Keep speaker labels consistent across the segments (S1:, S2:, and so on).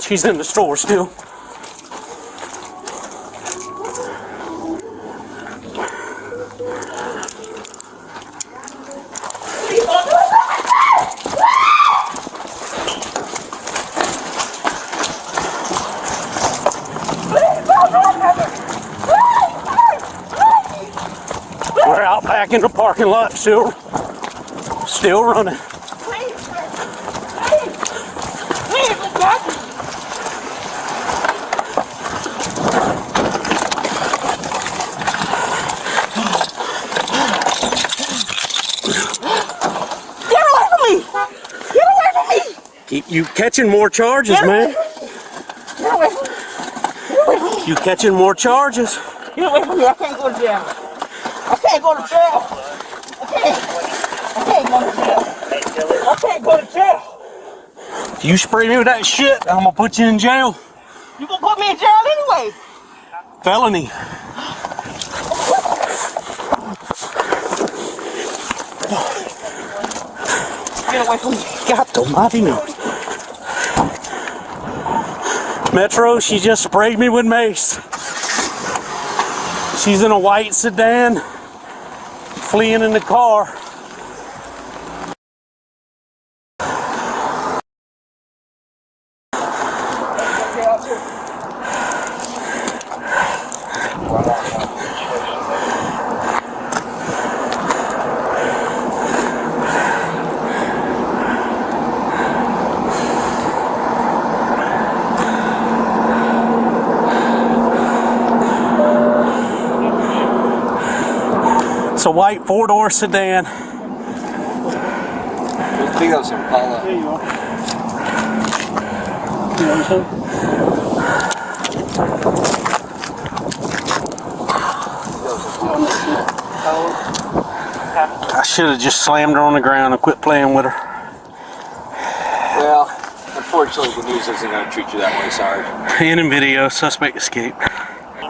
S1: She's in the store still. We're out back in the parking lot, still running. You catching more charges, man.
S2: Get away from me. Get away from me.
S1: You catching more charges.
S2: Get away from me. I can't go to jail. I can't go to jail. I can't go to jail. I can't go to jail.
S1: You spray me with that shit, I'm gonna put you in jail.
S2: You gonna put me in jail anyway.
S1: Felony.
S2: Get away from me.
S1: Gato, Marino. Metro, she just sprayed me with mace. She's in a white sedan, fleeing in the car. It's a white four-door sedan.
S3: I think that was Impala.
S1: There you are. I should have just slammed her on the ground and quit playing with her.
S3: Well, unfortunately, the news isn't going to treat you that way, sorry.
S1: In video, suspect escaped.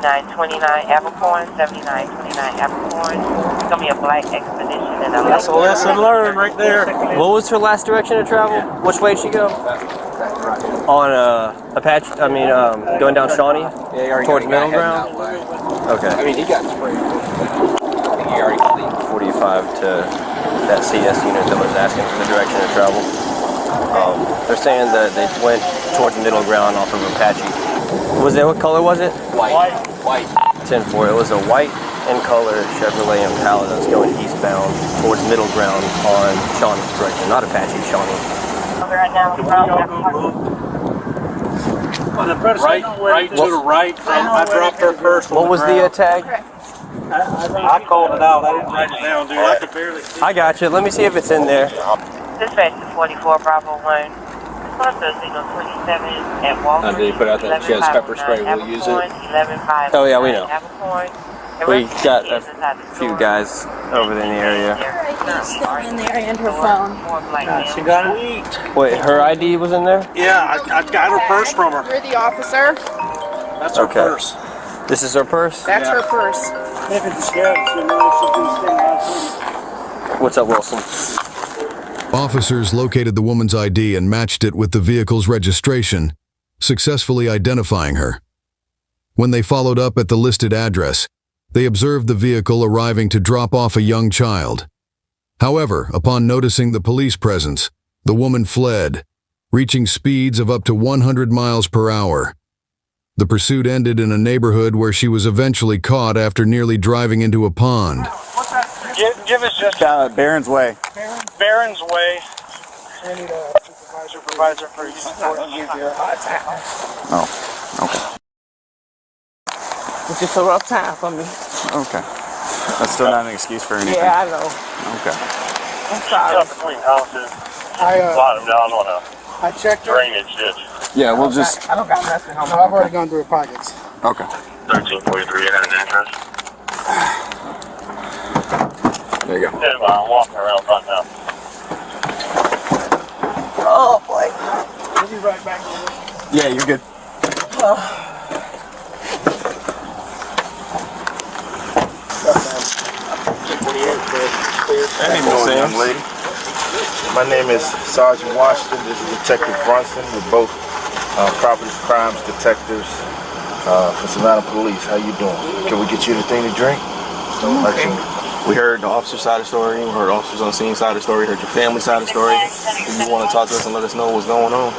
S4: 7929 Abercorn, 7929 Abercorn. It's gonna be a black expedition and a
S1: That's a lesson learned right there.
S5: What was her last direction of travel? Which way did she go? On Apache, going down Shawnee?
S3: Yeah, he already
S5: Towards
S3: got
S5: middle ground?
S3: that way.
S5: Okay.
S3: I mean, he got sprayed. I think he already got leaked.
S5: 45 to that CS unit that was asking for the direction of travel. They're saying that they went towards middle ground off of Apache. What color was it?
S3: White.
S5: 10-4. It was a white in color Chevrolet Impala that's going eastbound towards middle ground on Shawnee's direction, not Apache, Shawnee.
S4: right now.
S1: Right to the right. I dropped her purse.
S5: What was the tag?
S1: I called it out. I didn't write it down, dude. I could barely see.
S5: I got you. Let me see if it's in there.
S4: Dispatch to 44 Bravo 1. Sponsor signal 27 at Walgreens.
S3: Did he put out that she has pepper spray? We'll use it.
S5: Oh, yeah, we know. We got a few guys over in the area.
S6: Still in there and her phone.
S1: She got it eat.
S5: Wait, her ID was in there?
S1: Yeah, I got her purse from her.
S6: You're the officer.
S1: That's her
S5: Okay.
S1: purse.
S5: This is her purse?
S6: That's her purse.
S5: What's up, Wilson?
S7: Officers located the woman's ID and matched it with the vehicle's registration, successfully identifying her. When they followed up at the listed address, they observed the vehicle arriving to drop off a young child. However, upon noticing the police presence, the woman fled, reaching speeds of up to 100 miles per hour. The pursuit ended in a neighborhood where she was eventually caught after nearly driving into a pond.
S1: Give us just
S8: Barron's Way.
S1: Barron's Way. I need a supervisor for you.
S8: Oh, okay.
S2: It's just a rough time for me.
S8: Okay. That's still not an excuse for anything.
S2: Yeah, I know.
S8: Okay.
S2: I'm sorry.
S9: Between houses, slide them down on a
S10: I checked her.
S9: drainage ditch.
S8: Yeah, we'll just...
S2: I don't got nothing on
S10: No, I've already gone through her pockets.
S8: Okay.
S9: 1343, you had an address?
S8: There you go.
S9: Yeah, I'm walking around right now.
S2: Oh, boy.
S10: We'll be right back.
S8: Yeah, you're good.
S9: Hey, morning, young lady. My name is Sergeant Washington. This is Detective Brunson. We're both
S11: Property Crimes Detectives for Savannah Police. How you doing? Can we get you anything to drink?
S2: Okay.
S11: We heard the officer side of the story. We heard officers on scene side of the story. Heard your family side of the story. Do you want to talk to us and let us know what's going on?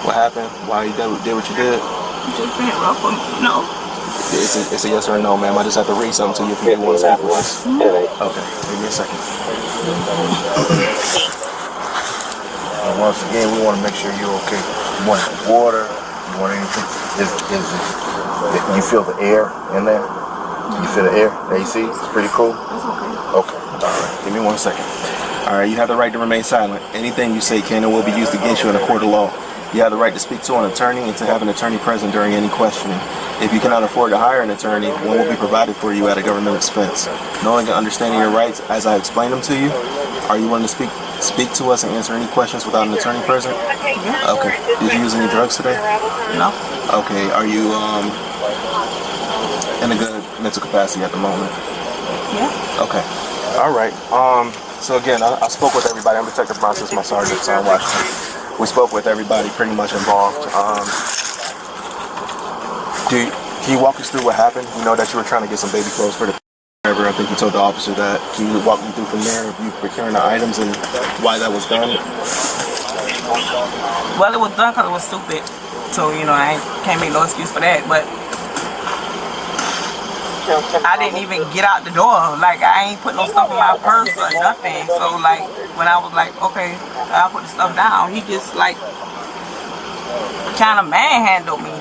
S11: What happened? Why you did what you did?
S2: Just being rough on me. No.
S11: It's a yes or a no, ma'am. I just have to read something to you if you want to speak with us. Okay, give me a second. Once again, we want to make sure you're okay. You want water? You want anything? You feel the air in there? You feel the air? AC? It's pretty cool? Okay. All right. Give me 1 second. All right. You have the right to remain silent. Anything you say can and will be used against you in a court of law. You have the right to speak to an attorney and to have an attorney present during any questioning. If you cannot afford to hire an attorney, one will be provided for you at a government expense. Knowing and understanding your rights as I explain them to you, are you willing to speak to us and answer any questions without an attorney present?
S2: Yeah.
S11: Okay. Did you use any drugs today?
S2: No.
S11: Okay. Are you in a good mental capacity at the moment?
S2: Yeah.
S11: Okay. All right. So again, I spoke with everybody. I'm Detective Francis, my sergeant, Sam Washington. We spoke with everybody pretty much involved. Can you walk us through what happened? We know that you were trying to get some baby clothes for the I think you told the officer that. Can you walk me through from there of you procuring the items and why that was done?
S2: Well, it was done because it was stupid. So, I can't make no excuse for that. But I didn't even get out the door. Like, I ain't put no stuff in my purse or nothing. So, like, when I was like, okay, I'll put the stuff down, he just, like, kind of manhandled me.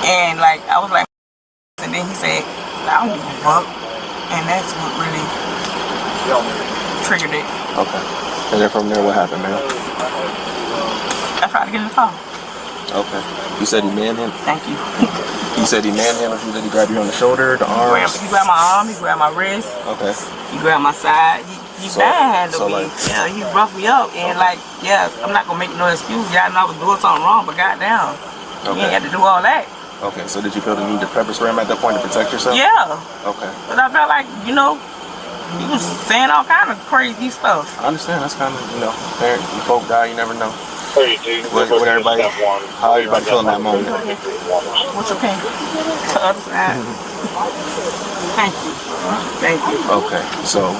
S2: And, like, I was like, and then he said, I don't give a fuck. And that's what really triggered it.
S11: Okay. And then from there, what happened, man?
S2: I tried to get in the car.
S11: Okay. You said he manhandled?
S2: Thank you.
S11: You said he manhandled you? Did he grab you on the shoulder, the arms?
S2: He grabbed my arm, he grabbed my wrist.
S11: Okay.
S2: He grabbed my side. He manhandled me.
S11: Like,
S2: yeah, he roughed me up. And like, yeah, I'm not going to make no excuse. Y'all know I was doing something wrong, but goddamn, you ain't had to do all that.
S11: Okay, so did you feel the need to pepper spray him at that point to protect yourself?
S2: Yeah.
S11: Okay.
S2: But I felt like, he was saying all kind of crazy stuff.
S11: I understand. That's kind of, parent, you folk die, you never know. What everybody, how everybody feel in that moment?
S2: What's your pain? The other side. Thank you. Thank you.
S11: Okay, so,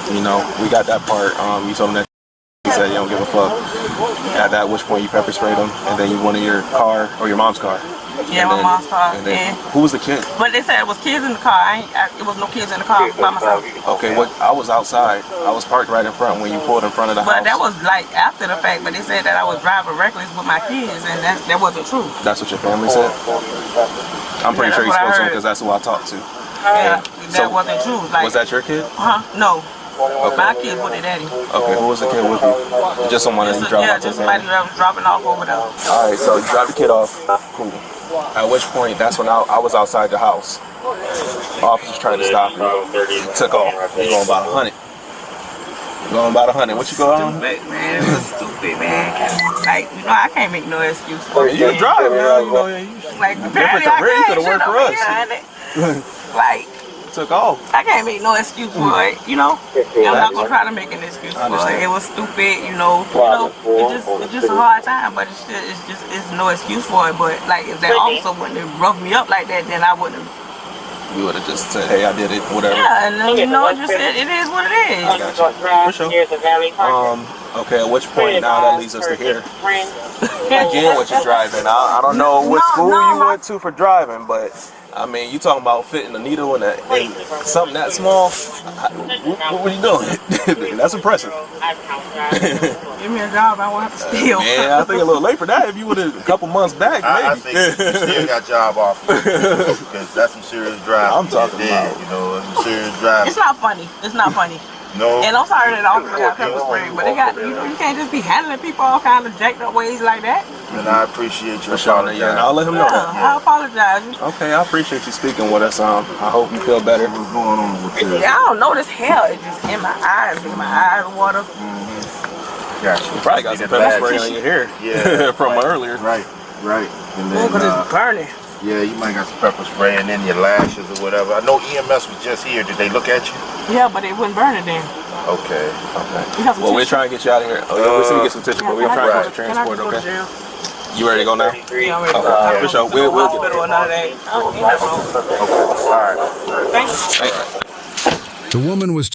S11: we got that part. You told him that he said you don't give a fuck. At that which point you pepper sprayed him, and then you went in your car, or your mom's car.
S2: Yeah, my mom's car.
S11: And then, who was the kid?
S2: But they said it was kids in the car. It was no kids in the car by myself.
S11: Okay, I was outside. I was parked right in front when you pulled in front of the house.
S2: But that was like after the fact. But they said that I was driving reckless with my kids, and that wasn't true.
S11: That's what your family said? I'm pretty sure you spoke to him because that's who I talked to.
S2: Yeah, that wasn't true. Like,
S11: was that your kid?
S2: No.
S11: Okay.
S2: My kids with their daddy.
S11: Okay, who was the kid with you? Just someone that you dropped off?
S2: Yeah, just somebody that was dropping off over there.
S11: Alright, so you dropped the kid off. Cool. At which point, that's when I was outside the house. Officers trying to stop me. He took off. He going about 100. Going about 100. What you going on?
S2: Stupid, man. It was stupid, man. Like, I can't make no excuse for it.
S11: You drive, man.
S2: Like, apparently I
S11: you could have worked for us.
S2: Like,
S11: took off.
S2: I can't make no excuse for it, I'm not gonna try to make an excuse for it. It was stupid, it's just a hard time, but it's no excuse for it. But like, if that officer wouldn't have roughed me up like that, then I wouldn't have.
S11: You would have just said, hey, I did it, whatever.
S2: Yeah, and it is what it is.
S11: I got you. For sure. Okay, at which point now that leads us to here. Again, what you're driving. I don't know what school you went to for driving, but I mean, you talking about fitting a needle in something that small. What were you doing? That's impressive.
S2: Give me a job, I won't have to steal.
S11: Yeah, I think a little late for that. If you would have a couple months back, maybe. I think you
S12: still got job offers because that's some serious driving.
S11: I'm talking about.
S12: Some serious driving.
S2: It's not funny. It's not funny.
S12: No.
S2: And I'm sorry that officer got pepper spray, but they got, you can't just be handling people all kind of jacked up ways like that.
S12: And I appreciate your
S11: apology. Yeah, I'll let him know.
S2: I apologize.
S11: Okay, I appreciate you speaking with us. I hope you feel better.
S12: What's going on with this?
S2: I don't know this hell. It's just in my eyes, water.
S12: Gotcha.
S11: You probably got some pepper spray on your hair.
S12: Yeah.
S11: From earlier.
S12: Right. And then,
S2: because it's burning.
S12: Yeah, you might got some pepper spray and then your lashes or whatever. I know EMS was just here. Did they look at you?
S2: Yeah, but it wouldn't burn it then.
S12: Okay.
S11: Well, we're trying to get you out of here. We're going to get some tissue, but we're trying to get you transport, okay?
S8: You ready to go now?
S2: Yeah, I'm ready to go.
S8: Okay, for sure. We'll get
S2: Hospital another day.
S11: All right.
S2: Thank you.
S7: The woman was